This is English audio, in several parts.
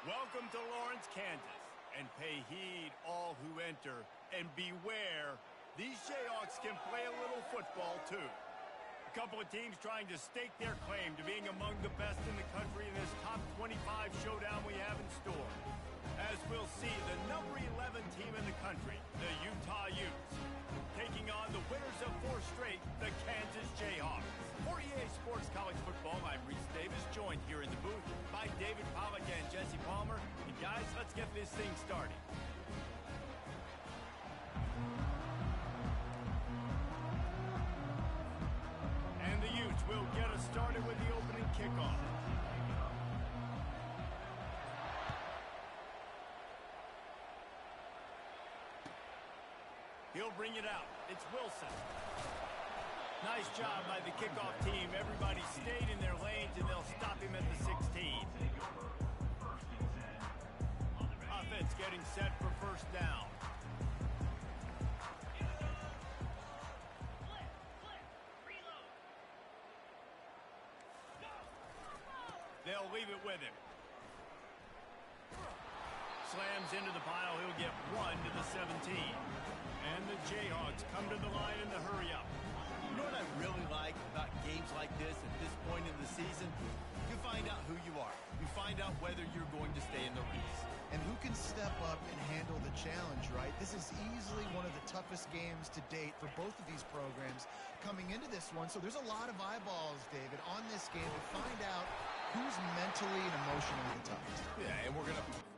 Welcome to Lawrence, Kansas, and pay heed all who enter, and beware, these Jayhawks can play a little football too. A couple of teams trying to stake their claim to being among the best in the country in this top 25 showdown we have in store. As we'll see, the number 11 team in the country, the Utah Utes, taking on the winners of 4 straight, the Kansas Jayhawks. For EA Sports College Football, I'm Reese Davis, joined here in the booth by David Pollack and Jesse Palmer. And guys, let's get this thing started. And the Utes will get us started with the opening kickoff. He'll bring it out. It's Wilson. Nice job by the kickoff team. Everybody stayed in their lanes, and they'll stop him at the 16. Offense getting set for first down. They'll leave it with him. Slams into the pile. He'll get 1 to the 17. And the Jayhawks come to the line in the hurry-up. You know what I really like about games like this at this point in the season? You find out who you are. You find out whether you're going to stay in the race. And who can step up and handle the challenge, right? This is easily one of the toughest games to date for both of these programs coming into this one. So there's a lot of eyeballs, David, on this game to find out who's mentally and emotionally the toughest. Yeah, and we're going to...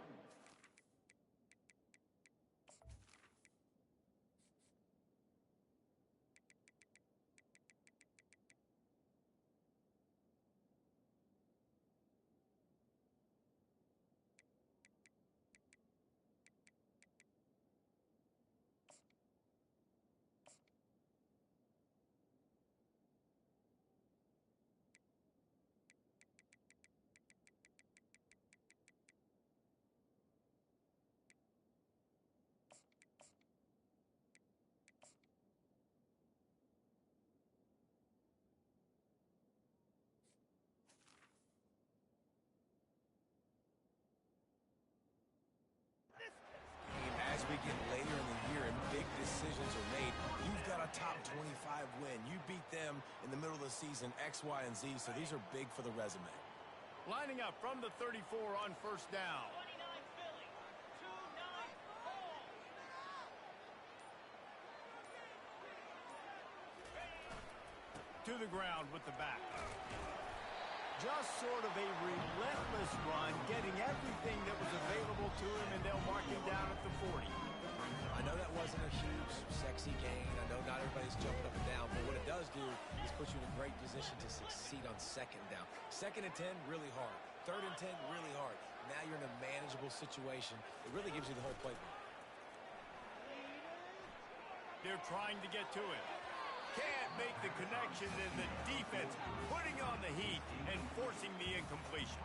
As we get later in the year and big decisions are made, you've got a top 25 win. You beat them in the middle of the season, X, Y, and Z, so these are big for the resume. Lining up from the 34 on first down. To the ground with the back. Just sort of a relentless run, getting everything that was available to him, and they'll mark him down at the 40. I know that wasn't a huge, sexy gain. I know not everybody's jumping up and down, but what it does do is put you in a great position to succeed on second down. 2nd and 10, really hard. 3rd and 10, really hard. Now you're in a manageable situation. It really gives you the whole playbook. They're trying to get to it. Can't make the connection, and the defense putting on the heat and forcing the incompletion.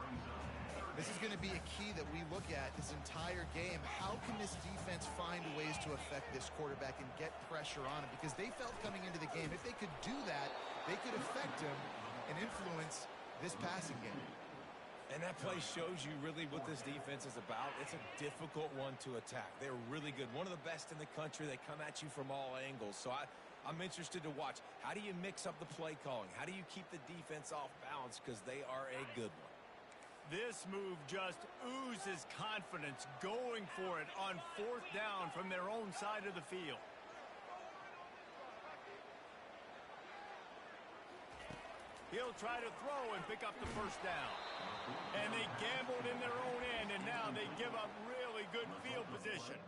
This is going to be a key that we look at this entire game. How can this defense find ways to affect this quarterback and get pressure on him? Because they felt coming into the game, if they could do that, they could affect him and influence this passing game. And that play shows you really what this defense is about. It's a difficult one to attack. They're really good. One of the best in the country. They come at you from all angles. So I'm interested to watch. How do you mix up the play calling? How do you keep the defense off balance? Because they are a good one. This move just oozes confidence, going for it on 4th down from their own side of the field. He'll try to throw and pick up the first down. And they gambled in their own end, and now they give up really good field position.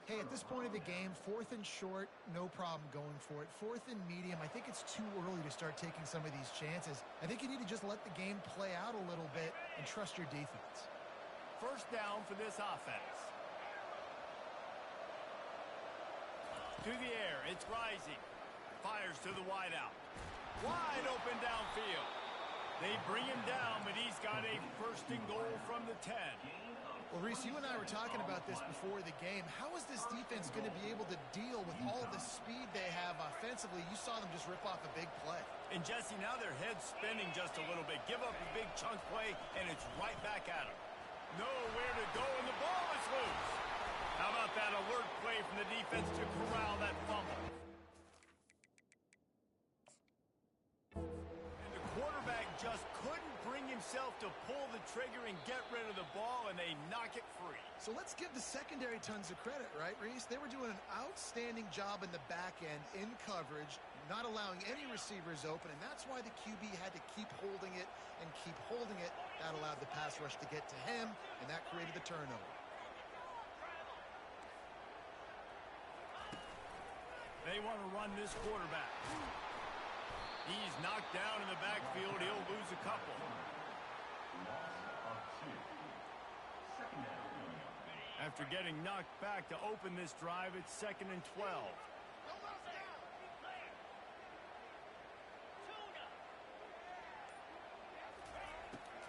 Hey, at this point of the game, 4th and short, no problem going for it. 4th and medium, I think it's too early to start taking some of these chances. I think you need to just let the game play out a little bit and trust your defense. First down for this offense. To the air, it's Rising. Fires to the wideout. Wide open downfield. They bring him down, but he's got a 1st and goal from the 10. Well, Reese, you and I were talking about this before the game. How is this defense going to be able to deal with all the speed they have offensively? You saw them just rip off a big play. And, Jesse, now their head's spinning just a little bit. Give up a big chunk play, and it's right back at them. Nowhere the defense to corral that fumble. And the quarterback just couldn't bring himself to pull the trigger and get rid of the ball, and they knock it free. So let's give the secondary tons of credit, right, Reese? They were doing an outstanding job in the back end in coverage, not allowing any receivers open, and that's why the QB had to keep holding it and keep holding it. That allowed the pass rush to get to him, and that created the turnover. They want to run this quarterback. He's knocked down in the backfield. He'll lose a couple. After getting knocked back to open this drive, it's 2nd and 12.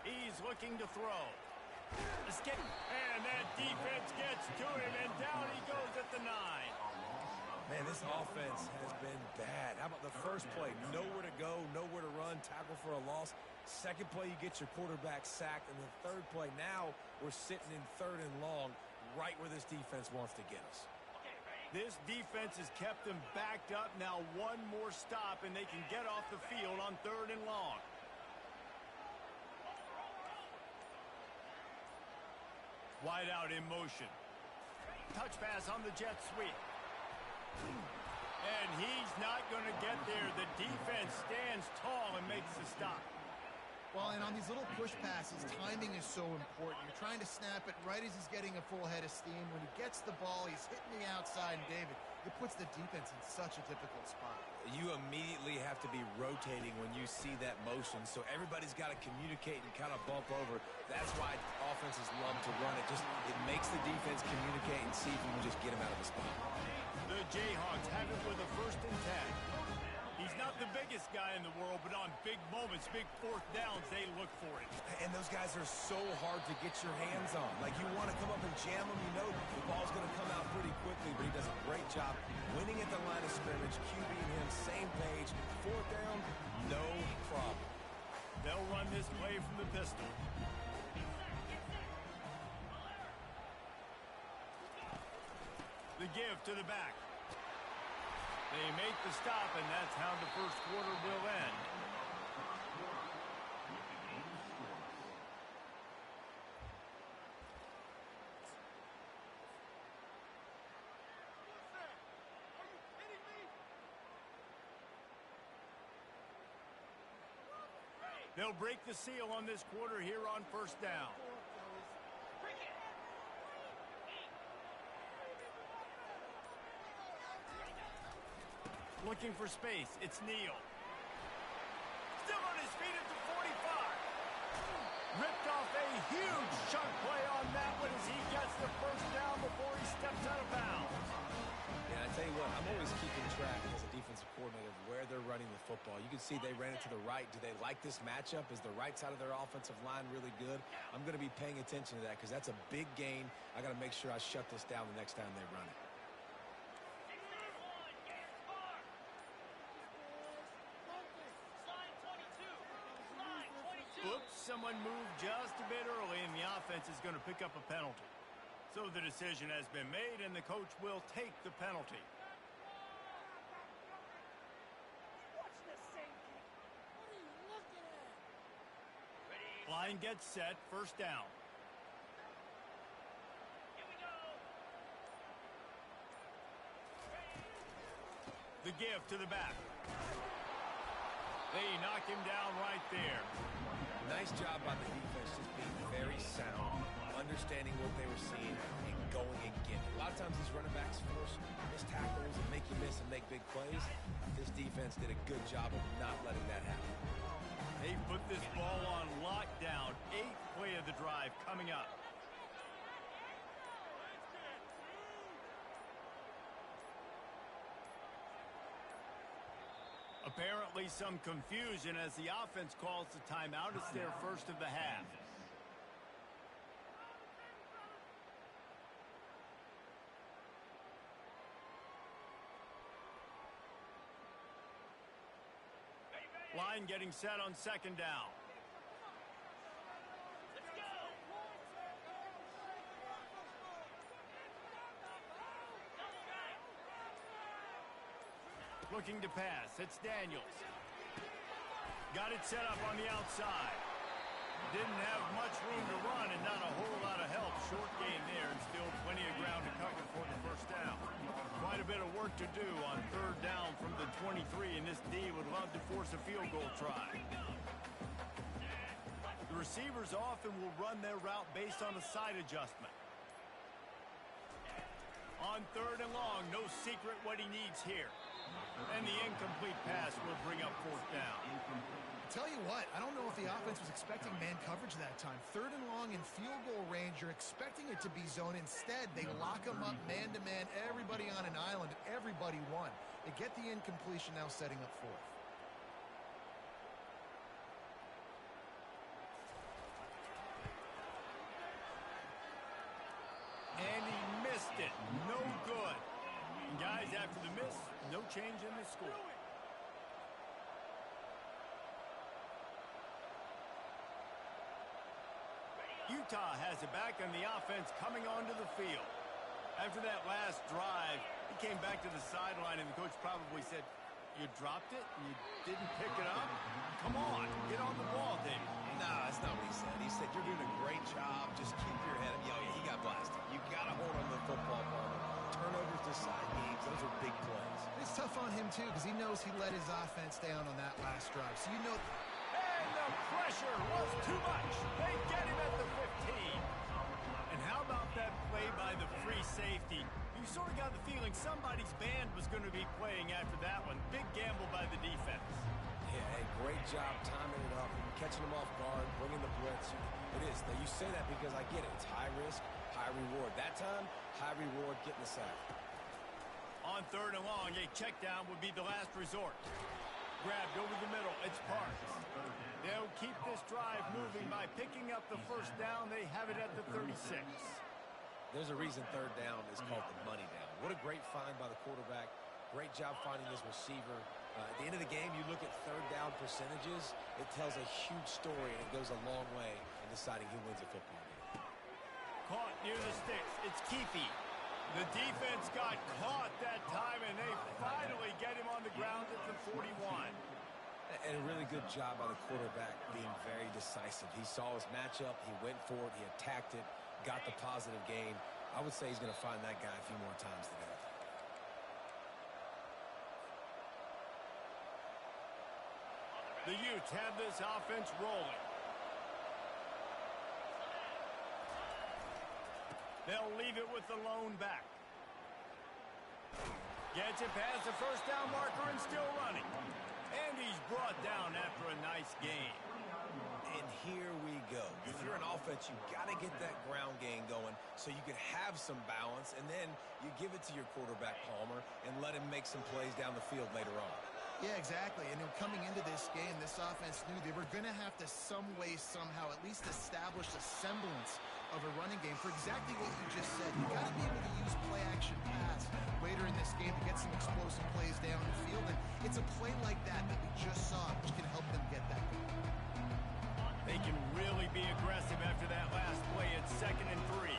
He's looking to throw. Escape. And that defense gets to him, and down he goes at the 9. Man, this offense has been bad. How about the first play? Nowhere to go, nowhere to run, tackle for a loss. Second play, you get your quarterback sacked. And the third play, now we're sitting in 3rd and long, right where this defense wants to get us. This defense has kept them backed up. Now one more stop, and they can get off the field on 3rd and long. Wide out in motion. Touch pass on the jet sweep. And he's not going to get there. The defense stands tall and makes the stop. Well, and on these little push passes, timing is so important. You're trying to snap it right as he's getting a full head of steam. When he gets the ball, he's hitting the outside, and David, it puts the defense in such a difficult spot. You immediately have to be rotating when you see that motion, so everybody's got to communicate and kind of bump over. That's why offenses love to run it. It makes the defense communicate and see if we can just get him out of the spot. The Jayhawks have it with a 1st and 10. He's not the biggest guy in the world, but on big moments, big 4th downs, they look for it. And those guys are so hard to get your hands on. Like, you want to come up and jam them. You know the ball's going to come out pretty quickly, but he does a great job winning at the line of scrimmage, QB and him, same page. 4th down, no problem. They'll run this play from the pistol. The give to the back. They make the stop, and that's how the first quarter will end. They'll break the seal on this quarter here on 1st down. Looking for space. It's Neal. Still on his feet at the 45. Ripped off a huge chunk play on that one as he gets the 1st down before he steps out of bounds. Yeah, I tell you what, I'm always keeping track as a defensive coordinator of where they're running the football. You can see they ran it to the right. Do they like this matchup? Is the right side of their offensive line really good? I'm going to be paying attention to that because that's a big gain. I got to make sure I shut this down the next time they run it. Oops, someone moved just a bit early, and the offense is going to pick up a penalty. So the decision has been made, and the coach will take the penalty. Line gets set, 1st down. The give to the back. They knock him down right there. Nice job by the defense, just being very sound, understanding what they were seeing, and going and getting it. A lot of times these running backs force missed tackles and make you miss and make big plays. This defense did a good job of not letting that happen. They put this ball on lockdown. 8th play of the drive coming up. Apparently some confusion as the offense calls the timeout. It's their 1st of the half. Line getting set on 2nd down. Looking to pass. It's Daniels. Got it set up on the outside. Didn't have much room to run and not a whole lot of help. Short gain there and still plenty of ground to cover for the first down. Quite a bit of work to do on third down from the 23, and this D would love to force a field goal try. The receivers often will run their route based on a side adjustment. On third and long, no secret what he needs here. And the incomplete pass will bring up fourth down. Tell you what, I don't know if the offense was expecting man coverage that time. Third and long in field goal range, you're expecting it to be zone. Instead, they lock them up man-to-man, everybody on an island, and everybody won. They get the incompletion, now setting up fourth. And he missed it. No good. And guys, after the miss, no change in the score. Utah has it back on the offense coming onto the field. After that last drive, he came back to the sideline, and the coach probably said, "You dropped it? You didn't pick it up? Come on, get on the ball, David." Nah, that's not what he said. He said, "You're doing a great job. Just keep your head up." Yo, he got blasted. You got to hold on to the football, Palmer. Turnovers decide games. Those are big plays. It's tough on him, too, because he knows he let his offense down on that last drive. So you know... And the pressure was too much. They get him at the 15. And how about that play by the free safety? You sort of got the feeling somebody's band was going to be playing after that one. Big gamble by the defense. Yeah, hey, great job timing it up, catching them off guard, bringing the blitz. It is. Now, you say that because I get it. It's high risk, high reward. That time, high reward, getting the sack. On third and long, a check down would be the last resort. Grabbed over the middle. It's Parks. They'll keep this drive moving by picking up the first down. They have it at the 36. There's a reason third down is called the money down. What a great find by the quarterback. Great job finding his receiver. At the end of the game, you look at third down percentages. It tells a huge story, and it goes a long way in deciding who wins a football game. Caught near the sticks. It's Keefe. The defense got caught that time, and they finally get him on the ground at the 41. And a really good job by the quarterback being very decisive. He saw his matchup. He went for it. He attacked it. Got the positive gain. I would say he's going to find that guy a few more times today. The Utes have this offense rolling. They'll leave it with the lone back. Gets it past the first down marker and still running. And he's brought down after a nice gain. And here we go. If you're an offense, you've got to get that ground game going so you can have some balance, and then you give it to your quarterback, Palmer, and let him make some plays down the field later on. Yeah, exactly. And coming into this game, this offense knew they were going to have to some way, somehow, at least establish a semblance of a running game for exactly what you just said. You got to be able to use play-action pass later in this game to get some explosive plays down the field. And it's a play like that that we just saw, which can help them get that goal. They can really be aggressive after that last play. It's 2nd and 3.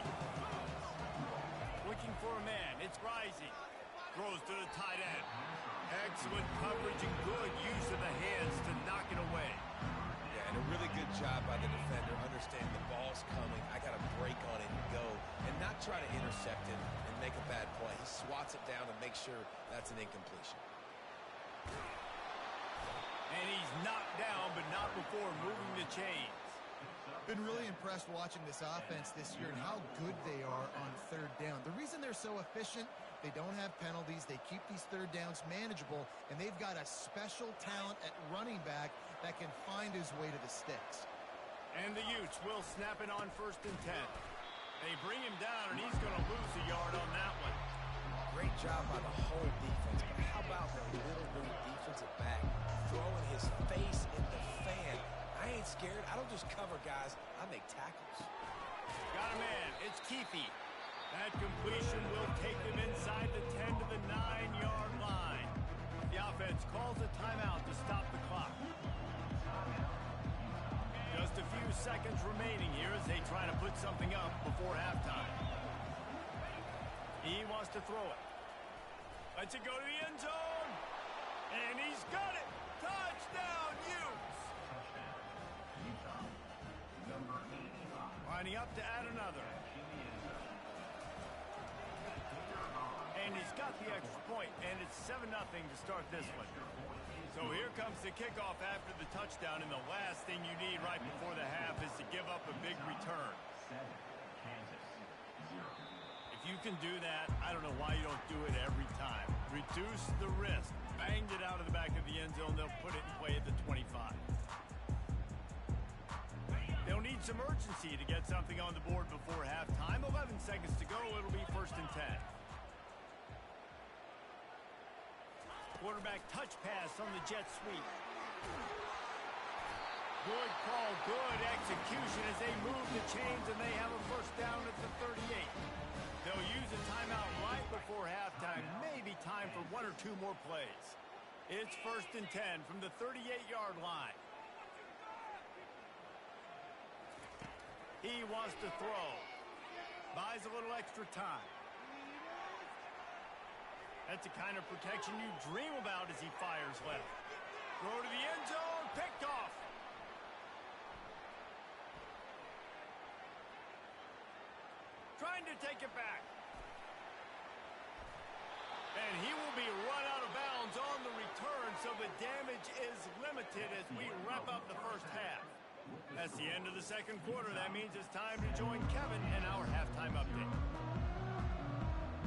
Looking for a man. It's Rising. Throws to the tight end. Excellent coverage and good use of the hands to knock it away. Yeah, and a really good job by the defender. Understand the ball's coming. I got to break on it and go, and not try to intercept it and make a bad play. He swats it down and makes sure that's an incompletion. And he's knocked down, but not before moving the chains. Been really impressed watching this offense this year and how good they are on third down. The reason they're so efficient, they don't have penalties. They keep these third downs manageable, and they've got a special talent at running back that can find his way to the sticks. And the Utes will snap it on 1st and 10. They bring him down, and he's going to lose a yard on that one. Great job by the whole defense, but how about the little bitty defensive back throwing his face in the fan? I ain't scared. I don't just cover guys. I make tackles. Got a man. It's Keefe. That completion will take them inside the 10 to the 9-yard line. The offense calls a timeout to stop the clock. Just a few seconds remaining here as they try to put something up before halftime. He wants to throw it. Lets it go to the end zone. And he's got it. Touchdown, Utes. Lining up to add another. And he's got the extra point, and it's 7-0 to start this one. So here comes the kickoff after the touchdown, and the last thing you need right before the half is to give up a big return. If you can do that, I don't know why you don't do it every time. Reduce the risk. Banged it out of the back of the end zone. They'll put it in play at the 25. They'll need some urgency to get something on the board before halftime. 11 seconds to go. It'll be 1st and 10. Quarterback touch pass on the jet sweep. Good call, good execution as they move the chains, and they have a 1st down at the 38. They'll use a timeout right before halftime. Maybe time for 1 or 2 more plays. It's 1st and 10 from the 38-yard line. He wants to throw. Buys a little extra time. That's the kind of protection you dream about as he fires left. Throw to the end zone, picked off. Trying to take it back. And he will be run out of bounds on the return, so the damage is limited as we wrap up the first half. That's the end of the second quarter. That means it's time to join Kevin in our halftime update.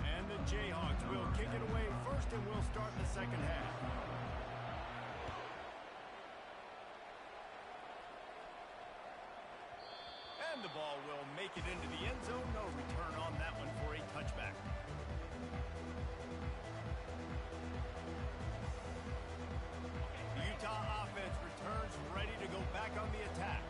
And the Jayhawks will kick it away first, and we'll start the second half. And the ball will make it into the end zone. No return on that one for a touchback. The Utah offense returns ready to go back on the attack.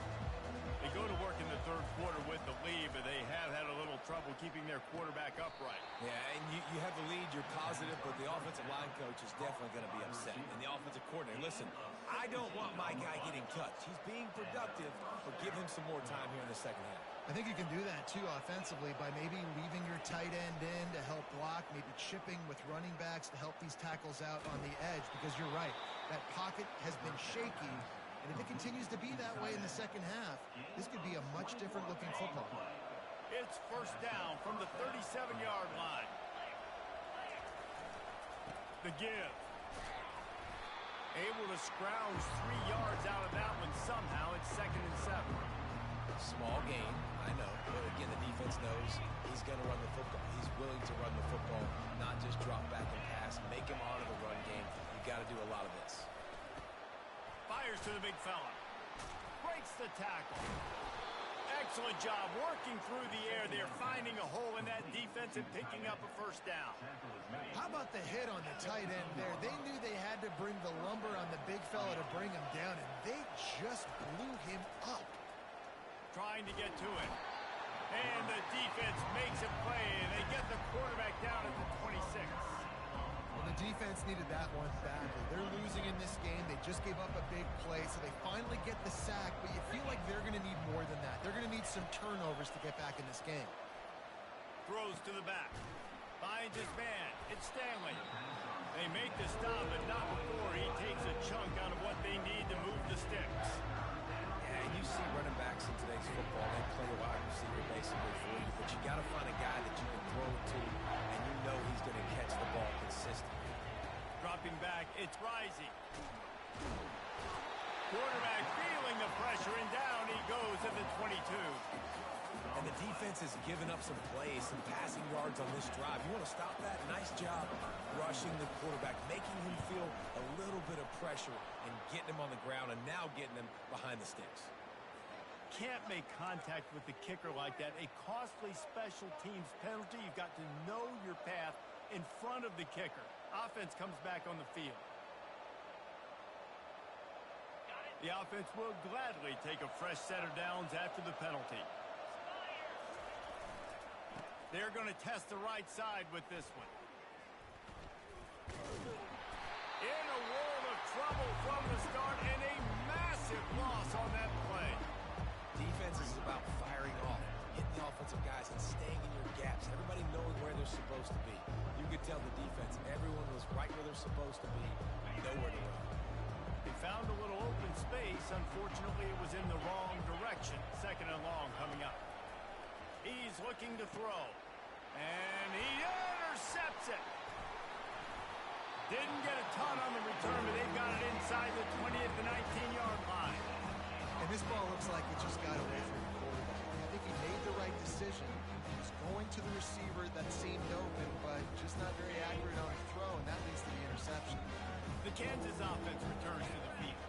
They go to work in the third quarter with the lead, but they have had a little trouble keeping their quarterback upright. Yeah, and you have the lead, you're positive, but the offensive line coach is definitely going to be upset. And the offensive coordinator, listen, I don't want my guy getting touched. He's being productive, but give him some more time here in the second half. I think you can do that, too, offensively, by maybe leaving your tight end in to help block, maybe chipping with running backs to help these tackles out on the edge, because you're right, that pocket has been shaky. And if it continues to be that way in the second half, this could be a much different looking football. It's 1st down from the 37-yard line. The give. Able to scrounge 3 yards out of that one somehow. It's 2nd and 7. Small gain, I know. But again, the defense knows he's going to run the football. He's willing to run the football, not just drop back and pass, make him honor the run game. You got to do a lot of this. Fires to the big fella. Breaks the tackle. Excellent job working through the air there, finding a hole in that defense and picking up a 1st down. How about the hit on the tight end there? They knew they had to bring the lumber on the big fella to bring him down, and they just blew him up. Trying to get to it. And the defense makes a play, and they get the quarterback down at the 26. Well, the defense needed that one badly. They're losing in this game. They just gave up a big play, so they finally get the sack, but you feel like they're going to need more than that. They're going to need some turnovers to get back in this game. Throws to the back. Finds his man. It's Stanley. They make the stop, but not before he takes a chunk out of what they need to move the sticks. Yeah, and you see running backs in today's football, they play a wide receiver basically for you, but you got to find a guy that you can throw it to, and you know he's going to catch the ball consistently. Dropping back, it's Rising. Quarterback feeling the pressure, and down he goes at the 22. And the defense has given up some plays, some passing yards on this drive. You want to stop that? Nice job rushing the quarterback, making him feel a little bit of pressure and getting him on the ground and now getting him behind the sticks. Can't make contact with the kicker like that. A costly special teams penalty. You've got to know your path in front of the kicker. Offense comes back on the field. The offense will gladly take a fresh set of downs after the penalty. They're going to test the right side with this one. In a world of trouble from the start, and a massive loss on that play. Defense is about firing off, hitting the offensive guys and staying in your gaps. Everybody knowing where they're supposed to be. You could tell the defense, everyone was right where they're supposed to be, nowhere to run. They found a little open space. Unfortunately, it was in the wrong direction. Second and long coming up. He's looking to throw. And he intercepts it. Didn't get a ton on the return, but they got it inside the 20 at the 19-yard line. And this ball looks like it just got away from the quarterback. I think he made the right decision. He was going to the receiver that seemed open, but just not very accurate on the throw, and that leads to the interception. The Kansas offense returns to the field.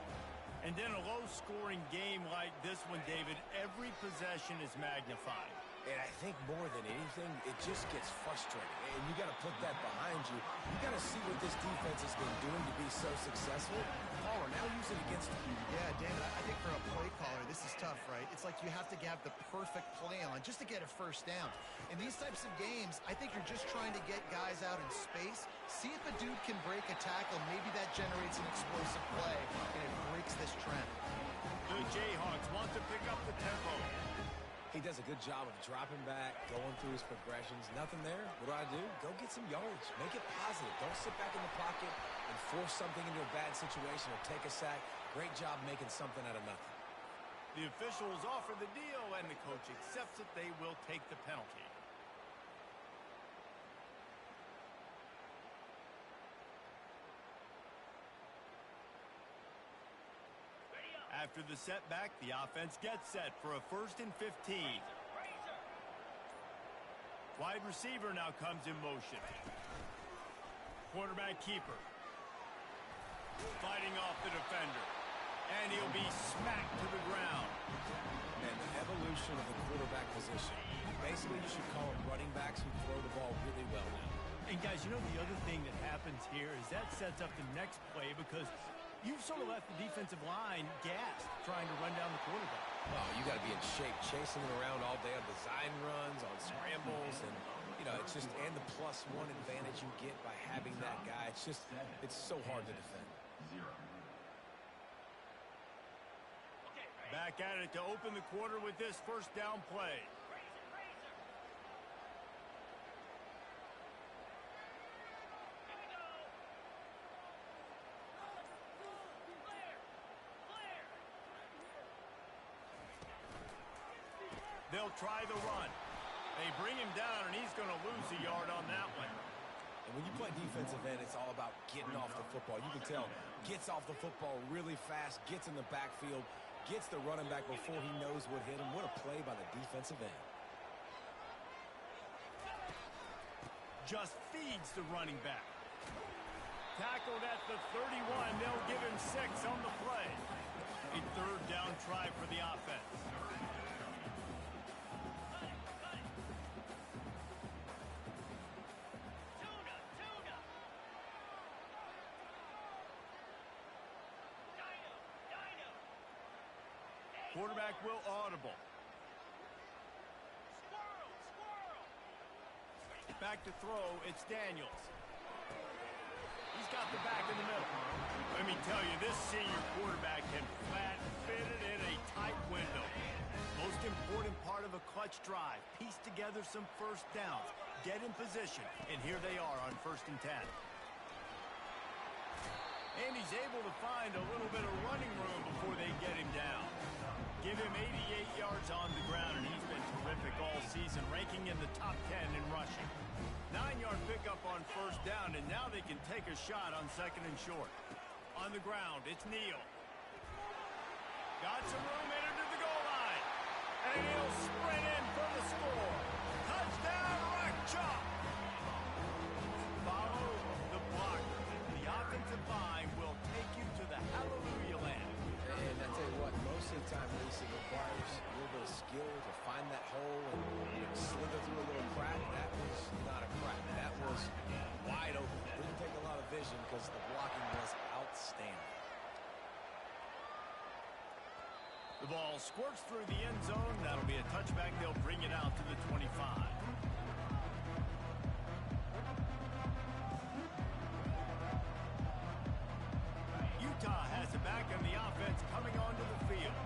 And in a low-scoring game like this one, David, every possession is magnified. And I think more than anything, it just gets frustrating. And you got to put that behind you. You got to see what this defense has been doing to be so successful. Caller, now use it against them. Yeah, David, I think for a play caller, this is tough, right? It's like you have to have the perfect play on just to get a first down. In these types of games, I think you're just trying to get guys out in space, see if a dude can break a tackle. Maybe that generates an explosive play, and it breaks this trend. The Jayhawks want to pick up the tempo. He does a good job of dropping back, going through his progressions. Nothing there. What do? Go get some yards. Make it positive. Don't sit back in the pocket and force something into a bad situation or take a sack. Great job making something out of nothing. The officials offer the deal, and the coach accepts it. They will take the penalty. After the setback, the offense gets set for a 1st and 15. Wide receiver now comes in motion. Quarterback keeper. Fighting off the defender. And he'll be smacked to the ground. And the evolution of the quarterback position. Basically, you should call them running backs who throw the ball really well now. And guys, you know the other thing that happens here is that sets up the next play because you've sort of left the defensive line gassed trying to run down the quarterback. Oh, you got to be in shape, chasing him around all day on design runs, on scrambles, and, you know, it's just, and the +1 advantage you get by having that guy. It's just, it's so hard to defend. Back at it to open the quarter with this first down play. They'll try the run. They bring him down, and he's going to lose a yard on that one. And when you play defensive end, it's all about getting off the football. You can tell, gets off the football really fast, gets in the backfield, gets the running back before he knows what hit him. What a play by the defensive end. Just feeds the running back. Tackled at the 31. They'll give him 6 on the play. A 3rd down try for the offense. Quarterback will audible. Back to throw, it's Daniels. He's got the back in the middle. Let me tell you, this senior quarterback can flat fit it in a tight window. Most important part of a clutch drive. Piece together some first downs. Get in position, and here they are on 1st and 10. And he's able to find a little bit of running room before they get him down. Give him 88 yards on the ground, and he's been terrific all season, ranking in the top 10 in rushing. 9-yard pickup on 1st down, and now they can take a shot on 2nd and short. On the ground, it's Neal. Got some room, entered to the goal line. And he'll sprint in for the score. Touchdown, Rock Chalk. Follow the blocker. The offensive line will take you to the hallelujah land. And I tell you what, most of the time, Lisa, requires a little bit of skill to find that hole and, you know, slither through a little crack. That was not a crack. That was wide open. Didn't take a lot of vision because the blocking was outstanding. The ball squirts through the end zone. That'll be a touchback. They'll bring it out to the 25. Utah has it back on the offense coming onto the field.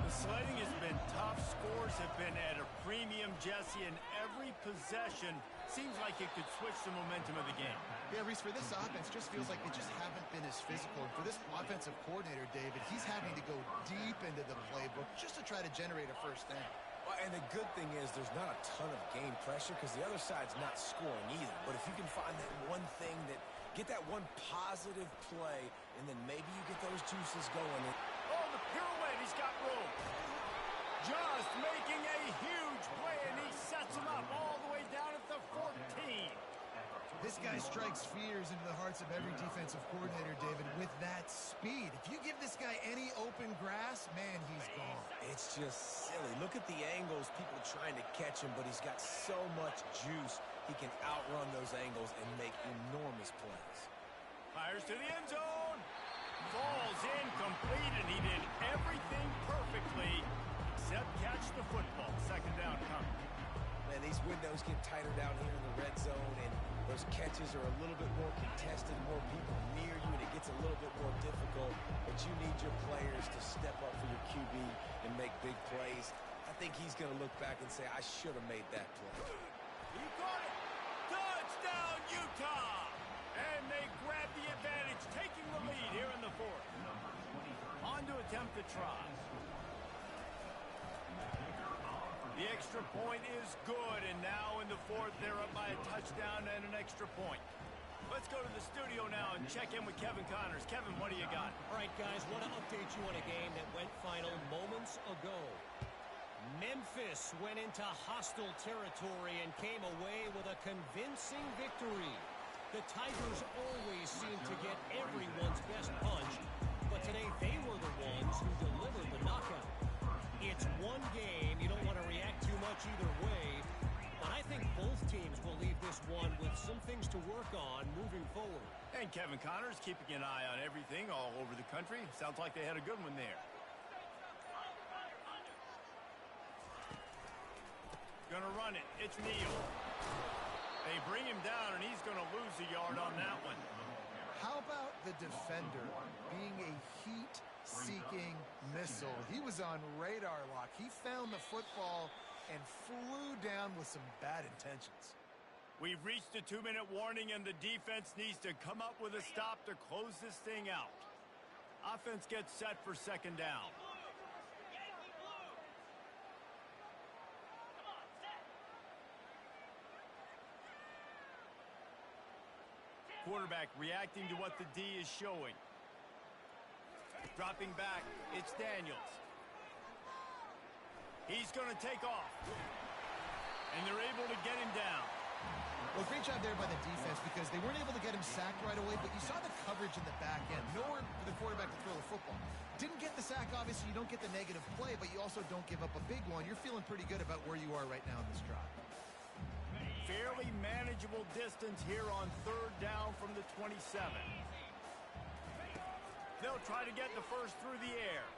The sledding has been tough. Scores have been at a premium, Jesse, and every every possession seems like it could switch the momentum of the game. Yeah, Reese, for this offense, just feels like they just haven't been as physical. For this offensive coordinator, David, he's having to go deep into the playbook just to try to generate a first down. Well, and the good thing is there's not a ton of game pressure because the other side's not scoring either. But if you can find that one thing get that one positive play, and then maybe you get those juices going. Oh, the pirouette, he's got room. Just making a huge play, and he sets him up all the way down at the 14. This guy strikes fears into the hearts of every defensive coordinator, David, with that speed. If you give this guy any open grass, man, he's gone. It's just silly. Look at the angles, people trying to catch him, but he's got so much juice. He can outrun those angles and make enormous plays. Fires to the end zone. Falls incomplete, and he did everything perfectly except catch the football. Second down coming. Man, these windows get tighter down here in the red zone, and those catches are a little bit more contested, more people near you, and it gets a little bit more difficult. But you need your players to step up for your QB and make big plays. I think he's going to look back and say, I should have made that play. He got it! Touchdown, Utah! And they grab the advantage, taking the lead here in the fourth. On to attempt the try. The extra point is good, and now in the fourth, they're up by a touchdown and an extra point. Let's go to the studio now and check in with Kevin Connors. Kevin, what do you got? All right, guys, want to update you on a game that went final moments ago. Memphis went into hostile territory and came away with a convincing victory. The Tigers always seem to get everyone's best punch, but today they were the ones who delivered the knockout. It's one game. You don't want to react too much either way, but I think both teams will leave this one with some things to work on moving forward. And Kevin Connors keeping an eye on everything all over the country. Sounds like they had a good one there. Gonna run it. It's Neal. They bring him down, and he's going to lose a yard on that one. How about the defender being a heat-seeking missile? He was on radar lock. He found the football and flew down with some bad intentions. We've reached a 2-minute warning, and the defense needs to come up with a stop to close this thing out. Offense gets set for second down. Quarterback reacting to what the D is showing. Dropping back, it's Daniels. He's going to take off. And they're able to get him down. Well, great job there by the defense because they weren't able to get him sacked right away, but you saw the coverage in the back end. Nowhere for the quarterback to throw the football. Didn't get the sack, obviously. You don't get the negative play, but you also don't give up a big one. You're feeling pretty good about where you are right now in this drive. Fairly manageable distance here on third down from the 27. They'll try to get the first through the air.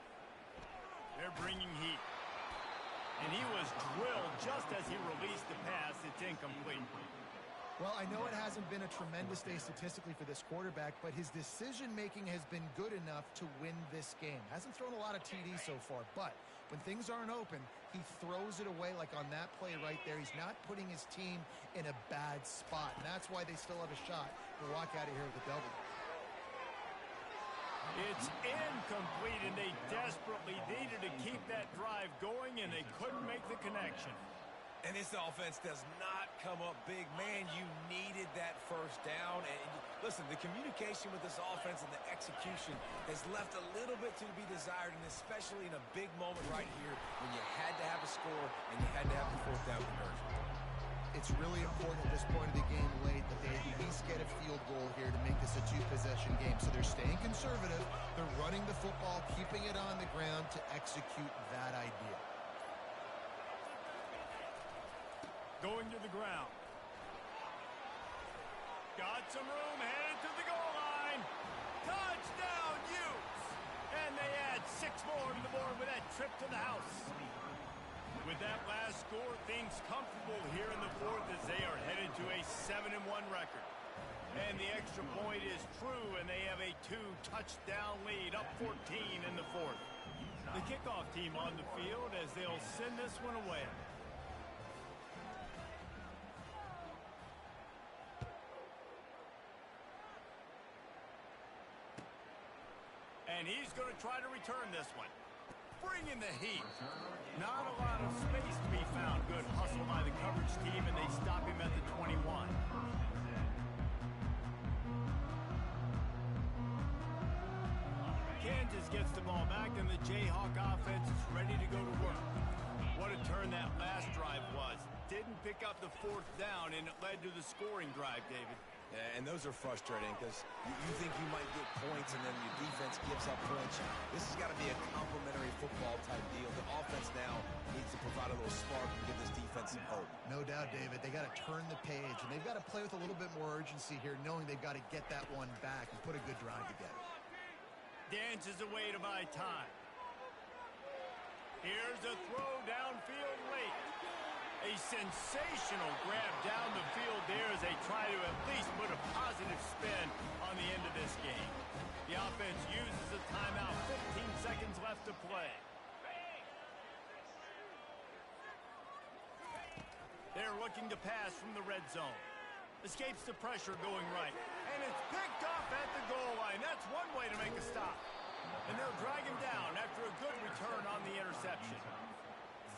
They're bringing heat. And he was drilled just as he released the pass. It's incomplete. Well, I know it hasn't been a tremendous day statistically for this quarterback, but his decision-making has been good enough to win this game. Hasn't thrown a lot of TDs so far, but when things aren't open, he throws it away like on that play right there. He's not putting his team in a bad spot, and that's why they still have a shot to walk out of here with a double. It's incomplete, and they desperately needed to keep that drive going, and they couldn't make the connection. And this offense does not come up big. Man, you needed that first down. And listen, the communication with this offense and the execution has left a little bit to be desired, and especially in a big moment right here when you had to have a score and you had to have the fourth down conversion. It's really important at this point of the game late that they at least get a field goal here to make this a two-possession game. So they're staying conservative. They're running the football, keeping it on the ground to execute that idea. Going to the ground. Got some room, headed to the goal line. Touchdown, Utes! And they add 6 more to the board with that trip to the house. With that last score, things comfortable here in the fourth as they are headed to a 7-1 record. And the extra point is true, and they have a 2-touchdown lead, up 14 in the fourth. The kickoff team on the field as they'll send this one away. And he's going to try to return this one. Bring in the heat. Not a lot of space to be found. Good hustle by the coverage team, and they stop him at the 21. Kansas gets the ball back, and the Jayhawk offense is ready to go to work. What a turn that last drive was. Didn't pick up the fourth down, and it led to the scoring drive, David. Yeah, and those are frustrating because you think you might get points and then your defense gives up points. This has got to be a complementary football type deal. The offense now needs to provide a little spark and give this defense some hope. No doubt, David. They got to turn the page, and they've got to play with a little bit more urgency here, knowing they've got to get that one back and put a good drive together. Dances away to buy time. Here's a throw downfield late. A sensational grab down the field there as they try to at least put a positive spin on the end of this game. The offense uses a timeout. 15 seconds left to play. They're looking to pass from the red zone. Escapes the pressure going right. And it's picked off at the goal line. That's one way to make a stop. And they'll drag him down after a good return on the interception.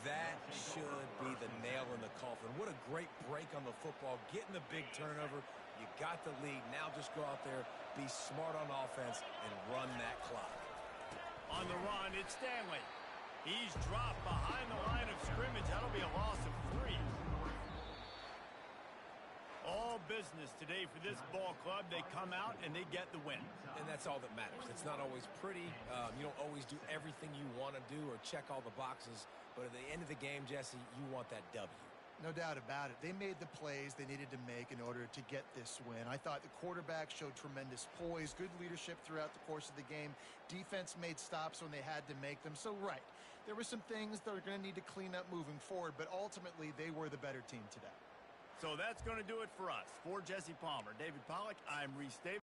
That should be the nail in the coffin. What a great break on the football. Getting the big turnover. You got the lead. Now just go out there, be smart on offense, and run that clock. On the run, it's Stanley. He's dropped behind the line of scrimmage. That'll be a loss of 3. All business today for this ball club. They come out and they get the win. And that's all that matters. It's not always pretty. You don't always do everything you want to do or check all the boxes. But at the end of the game, Jesse, you want that W. No doubt about it. They made the plays they needed to make in order to get this win. I thought the quarterback showed tremendous poise, good leadership throughout the course of the game. Defense made stops when they had to make them. So, right, there were some things that are going to need to clean up moving forward, but ultimately they were the better team today. So that's going to do it for us. For Jesse Palmer, David Pollack, I'm Reese Davis.